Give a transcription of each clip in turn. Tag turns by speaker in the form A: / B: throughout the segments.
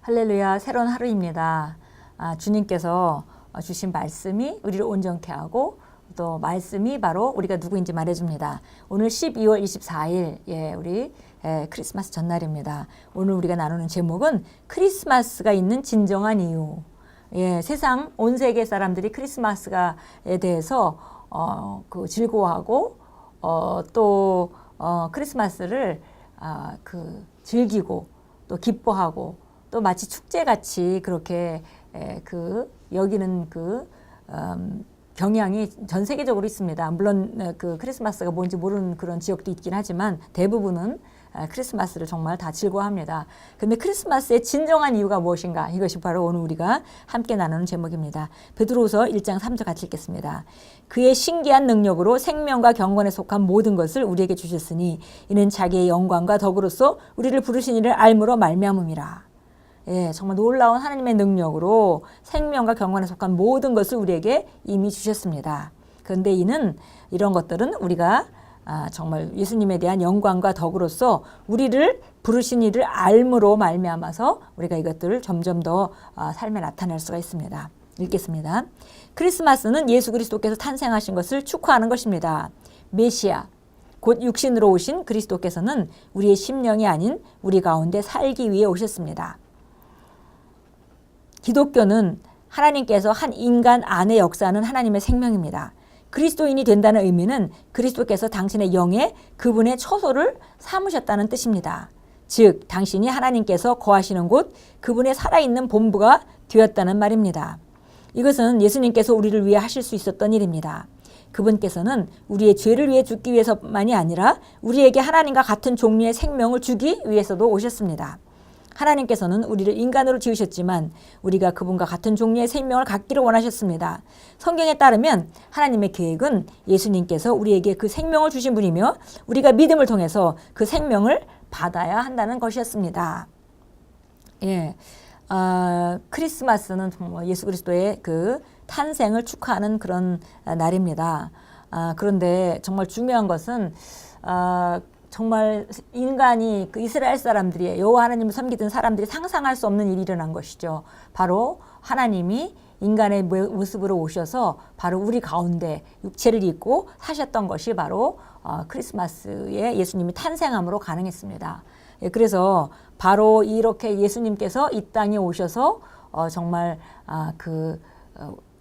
A: 할렐루야, 새로운 하루입니다. 주님께서 주신 말씀이 우리를 온전케 하고 또 말씀이 바로 우리가 누구인지 말해줍니다. 오늘 12월 24일 우리 크리스마스 전날입니다. 오늘 우리가 나누는 제목은 크리스마스가 있는 진정한 이유. 세상 온 세계 사람들이 크리스마스에 대해서 즐거워하고 또 크리스마스를 즐기고 또 기뻐하고 또 마치 축제같이 그렇게 여기는 경향이 전 세계적으로 있습니다. 물론 크리스마스가 뭔지 모르는 그런 지역도 있긴 하지만 대부분은 크리스마스를 정말 다 즐거워합니다. 근데 크리스마스의 진정한 이유가 무엇인가? 이것이 바로 오늘 우리가 함께 나누는 제목입니다. 베드로후서 1장 3절 같이 읽겠습니다. 그의 신기한 능력으로 생명과 경건에 속한 모든 것을 우리에게 주셨으니 이는 자기의 영광과 덕으로서 우리를 부르신 이를 알므로 말미암음이라. 정말 놀라운 하나님의 능력으로 생명과 경건에 속한 모든 것을 우리에게 이미 주셨습니다. 그런데 이런 것들은 우리가 정말 예수님에 대한 영광과 덕으로서 우리를 부르신 이를 알므로 말미암아서 우리가 이것들을 점점 더 삶에 나타낼 수가 있습니다. 읽겠습니다. 크리스마스는 예수 그리스도께서 탄생하신 것을 축하하는 것입니다. 메시아, 곧 육신으로 오신 그리스도께서는 우리의 심령이 아닌 우리 가운데 살기 위해 오셨습니다. 기독교는 하나님께서 한 인간 안에 역사하는 하나님의 생명입니다. 그리스도인이 된다는 의미는 그리스도께서 당신의 영에 그분의 처소를 삼으셨다는 뜻입니다. 즉 당신이 하나님께서 거하시는 곳 그분의 살아있는 본부가 되었다는 말입니다. 이것은 예수님께서 우리를 위해 하실 수 있었던 일입니다. 그분께서는 우리의 죄를 위해 죽기 위해서만이 아니라 우리에게 하나님과 같은 종류의 생명을 주기 위해서도 오셨습니다. 하나님께서는 우리를 인간으로 지으셨지만 우리가 그분과 같은 종류의 생명을 갖기를 원하셨습니다. 성경에 따르면 하나님의 계획은 예수님께서 우리에게 그 생명을 주신 분이며 우리가 믿음을 통해서 그 생명을 받아야 한다는 것이었습니다. 크리스마스는 정말 예수 그리스도의 그 탄생을 축하하는 그런 날입니다. 그런데 정말 중요한 것은 정말 인간이 이스라엘 사람들이 여호와 하나님을 섬기던 사람들이 상상할 수 없는 일이 일어난 것이죠. 바로 하나님이 인간의 모습으로 오셔서 바로 우리 가운데 육체를 입고 사셨던 것이 바로 크리스마스에 예수님이 탄생함으로 가능했습니다. 그래서 바로 이렇게 예수님께서 이 땅에 오셔서 정말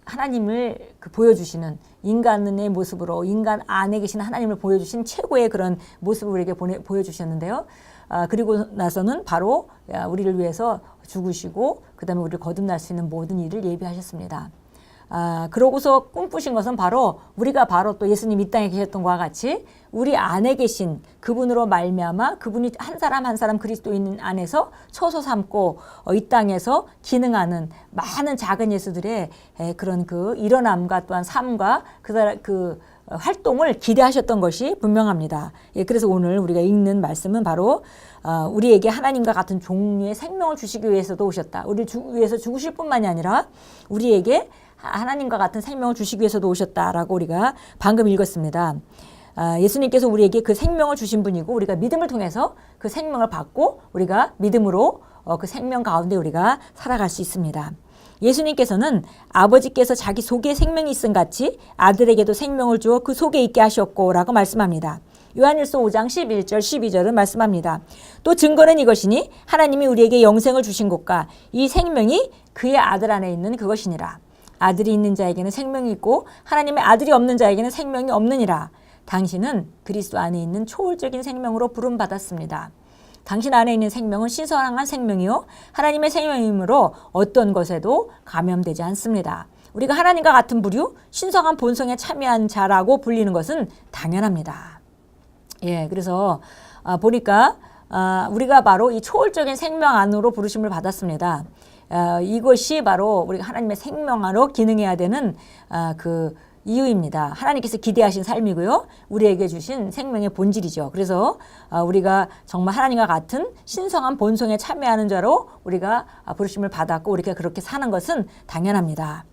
A: 하나님을 보여주시는 인간의 모습으로 인간 안에 계신 하나님을 보여주신 최고의 그런 모습을 우리에게 보여주셨는데요. 그리고 나서는 바로 우리를 위해서 죽으시고 그 다음에 우리를 거듭날 수 있는 모든 일을 예비하셨습니다. 그러고서 꿈꾸신 것은 바로 우리가 바로 또 예수님 이 땅에 계셨던 것과 같이 우리 안에 계신 그분으로 말미암아 그분이 한 사람 한 사람 그리스도인 안에서 처소 삼고 이 땅에서 기능하는 많은 작은 예수들의 그런 일어남과 또한 삶과 그 활동을 기대하셨던 것이 분명합니다. 그래서 오늘 우리가 읽는 말씀은 바로 우리에게 하나님과 같은 종류의 생명을 주시기 위해서도 오셨다. 우리를 위해서 죽으실 뿐만이 아니라 우리에게 하나님과 같은 생명을 주시기 위해서도 오셨다라고 우리가 방금 읽었습니다. 예수님께서 우리에게 그 생명을 주신 분이고 우리가 믿음을 통해서 그 생명을 받고 우리가 믿음으로 그 생명 가운데 우리가 살아갈 수 있습니다. 예수님께서는 아버지께서 자기 속에 생명이 있음 같이 아들에게도 생명을 주어 그 속에 있게 하셨고 라고 말씀합니다. 요한일서 5장 11절 12절은 말씀합니다. 또 증거는 이것이니 하나님이 우리에게 영생을 주신 것과 이 생명이 그의 아들 안에 있는 그것이니라. 아들이 있는 자에게는 생명이 있고 하나님의 아들이 없는 자에게는 생명이 없느니라. 당신은 그리스도 안에 있는 초월적인 생명으로 부름받았습니다. 당신 안에 있는 생명은 신성한 생명이요 하나님의 생명이므로 어떤 것에도 감염되지 않습니다. 우리가 하나님과 같은 부류 신성한 본성에 참여한 자라고 불리는 것은 당연합니다. 그래서 보니까 우리가 바로 이 초월적인 생명 안으로 부르심을 받았습니다. 이것이 바로 우리가 하나님의 생명 안으로 기능해야 되는 이유입니다. 하나님께서 기대하신 삶이고요. 우리에게 주신 생명의 본질이죠. 그래서 우리가 정말 하나님과 같은 신성한 본성에 참여하는 자로 우리가 부르심을 받았고 우리가 그렇게 사는 것은 당연합니다.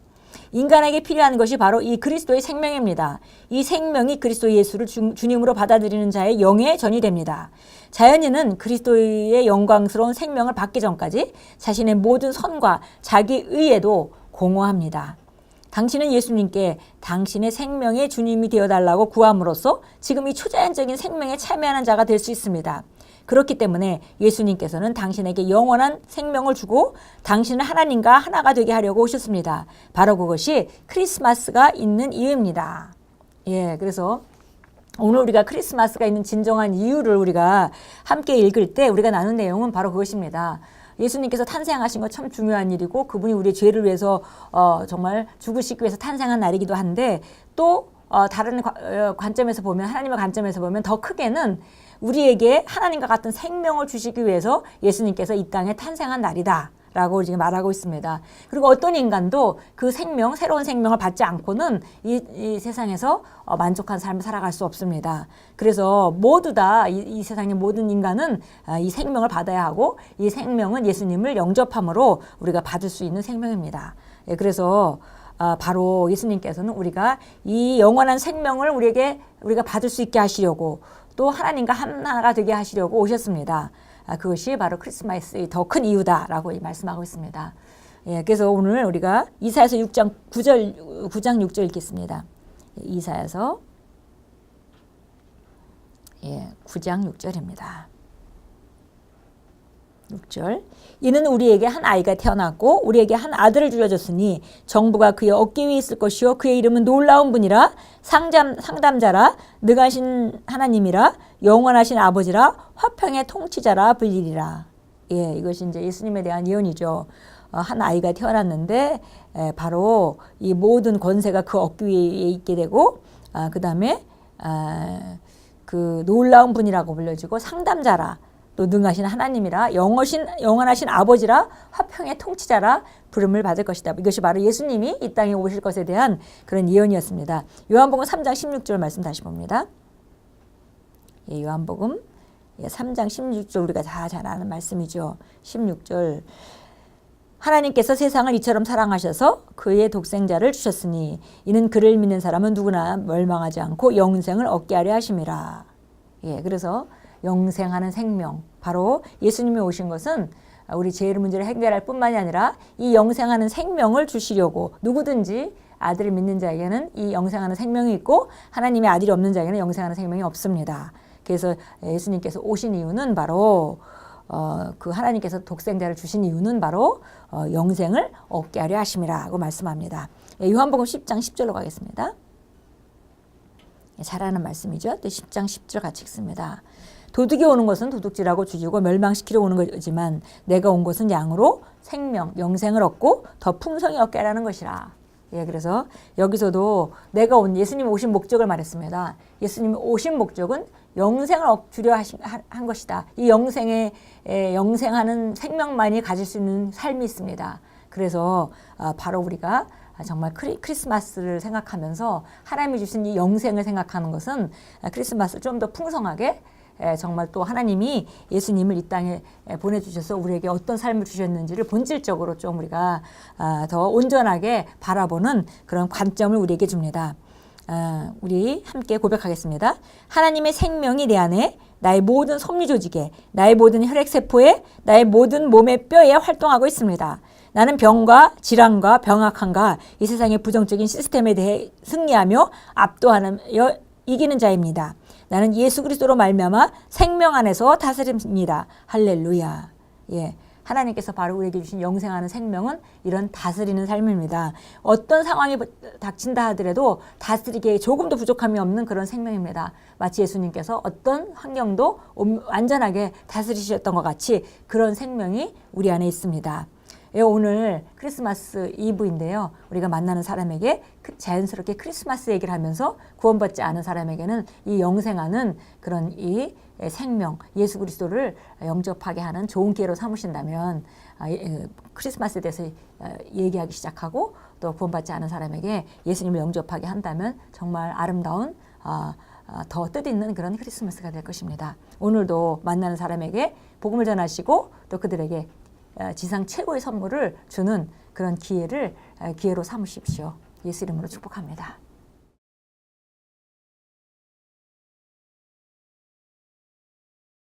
A: 인간에게 필요한 것이 바로 이 그리스도의 생명입니다. 이 생명이 그리스도 예수를 주님으로 받아들이는 자의 영의 전이 됩니다. 자연인은 그리스도의 영광스러운 생명을 받기 전까지 자신의 모든 선과 자기 의에도 공허합니다. 당신은 예수님께 당신의 생명의 주님이 되어달라고 구함으로써 지금 이 초자연적인 생명에 참여하는 자가 될 수 있습니다. 그렇기 때문에 예수님께서는 당신에게 영원한 생명을 주고 당신을 하나님과 하나가 되게 하려고 오셨습니다. 바로 그것이 크리스마스가 있는 이유입니다. 예, 그래서 오늘 우리가 크리스마스가 있는 진정한 이유를 우리가 함께 읽을 때 우리가 나눈 내용은 바로 그것입니다. 예수님께서 탄생하신 거 참 중요한 일이고 그분이 우리의 죄를 위해서 정말 죽으시기 위해서 탄생한 날이기도 한데 또 다른 관점에서 보면 하나님의 관점에서 보면 더 크게는 우리에게 하나님과 같은 생명을 주시기 위해서 예수님께서 이 땅에 탄생한 날이다 라고 지금 말하고 있습니다. 그리고 어떤 인간도 그 생명, 새로운 생명을 받지 않고는 이 세상에서 만족한 삶을 살아갈 수 없습니다. 그래서 모두 다 이 세상의 모든 인간은 이 생명을 받아야 하고 이 생명은 예수님을 영접함으로 우리가 받을 수 있는 생명입니다. 예, 그래서 바로 예수님께서는 우리가 이 영원한 생명을 우리가 받을 수 있게 하시려고 또 하나님과 하나가 되게 하시려고 오셨습니다. 그것이 바로 크리스마스의 더 큰 이유다라고 말씀하고 있습니다. 예, 그래서 오늘 우리가 이사야서 9장 6절 읽겠습니다. 이사야서 9장 6절입니다. 6절 이는 우리에게 한 아이가 태어났고 우리에게 한 아들을 주어졌으니 정부가 그의 어깨 위에 있을 것이요 그의 이름은 놀라운 분이라 상담자라 능하신 하나님이라 영원하신 아버지라 화평의 통치자라 불리리라. 예, 이것이 이제 예수님에 대한 예언이죠. 한 아이가 태어났는데 바로 이 모든 권세가 그 어깨 위에 있게 되고 그 다음에 그 놀라운 분이라고 불려지고 상담자라 또 능하신 하나님이라 영원하신 아버지라 화평의 통치자라 부름을 받을 것이다. 이것이 바로 예수님이 이 땅에 오실 것에 대한 그런 예언이었습니다. 요한복음 3장 16절 말씀 다시 봅니다. 예, 요한복음 3장 16절 우리가 다 잘 아는 말씀이죠. 16절 하나님께서 세상을 이처럼 사랑하셔서 그의 독생자를 주셨으니 이는 그를 믿는 사람은 누구나 멸망하지 않고 영생을 얻게 하려 하심이라. 예, 그래서 영생하는 생명, 바로 예수님이 오신 것은 우리 죄의 문제를 해결할 뿐만이 아니라 이 영생하는 생명을 주시려고 누구든지 아들을 믿는 자에게는 이 영생하는 생명이 있고 하나님의 아들이 없는 자에게는 영생하는 생명이 없습니다. 그래서 예수님께서 오신 이유는 바로 그 하나님께서 독생자를 주신 이유는 바로 영생을 얻게 하려 하심이라고 말씀합니다. 요한복음 10장 10절로 가겠습니다. 잘 아는 말씀이죠. 또 10장 10절 같이 읽습니다. 도둑이 오는 것은 도둑질하고 죽이고 멸망시키려 오는 거지만 내가 온 것은 양으로 생명, 영생을 얻고 더 풍성히 얻게 하라는 것이라. 예, 그래서 여기서도 내가 예수님이 오신 목적을 말했습니다. 예수님이 오신 목적은 영생을 주려 한 것이다. 이 영생하는 생명만이 가질 수 있는 삶이 있습니다. 그래서 바로 우리가 정말 크리스마스를 생각하면서 하나님이 주신 이 영생을 생각하는 것은 크리스마스를 좀 더 풍성하게 정말 또 하나님이 예수님을 이 땅에 보내주셔서 우리에게 어떤 삶을 주셨는지를 본질적으로 좀 우리가 더 온전하게 바라보는 그런 관점을 우리에게 줍니다. 우리 함께 고백하겠습니다. 하나님의 생명이 내 안에 나의 모든 섭리 조직에 나의 모든 혈액세포에 나의 모든 몸의 뼈에 활동하고 있습니다. 나는 병과 질환과 병악함과 이 세상의 부정적인 시스템에 대해 승리하며 압도하며 이기는 자입니다. 나는 예수 그리스도로 말미암아 생명 안에서 다스립니다. 할렐루야. 예, 하나님께서 바로 우리에게 주신 영생하는 생명은 이런 다스리는 삶입니다. 어떤 상황이 닥친다 하더라도 다스리기에 조금도 부족함이 없는 그런 생명입니다. 마치 예수님께서 어떤 환경도 완전하게 다스리셨던 것 같이 그런 생명이 우리 안에 있습니다. 오늘 크리스마스 이브인데요. 우리가 만나는 사람에게 자연스럽게 크리스마스 얘기를 하면서 구원받지 않은 사람에게는 이 영생하는 그런 이 생명, 예수 그리스도를 영접하게 하는 좋은 기회로 삼으신다면 크리스마스에 대해서 얘기하기 시작하고 또 구원받지 않은 사람에게 예수님을 영접하게 한다면 정말 아름다운 더 뜻있는 그런 크리스마스가 될 것입니다. 오늘도 만나는 사람에게 복음을 전하시고 또 그들에게 지상 최고의 선물을 주는 그런 기회를 기회로 삼으십시오. 예수 이름으로 축복합니다.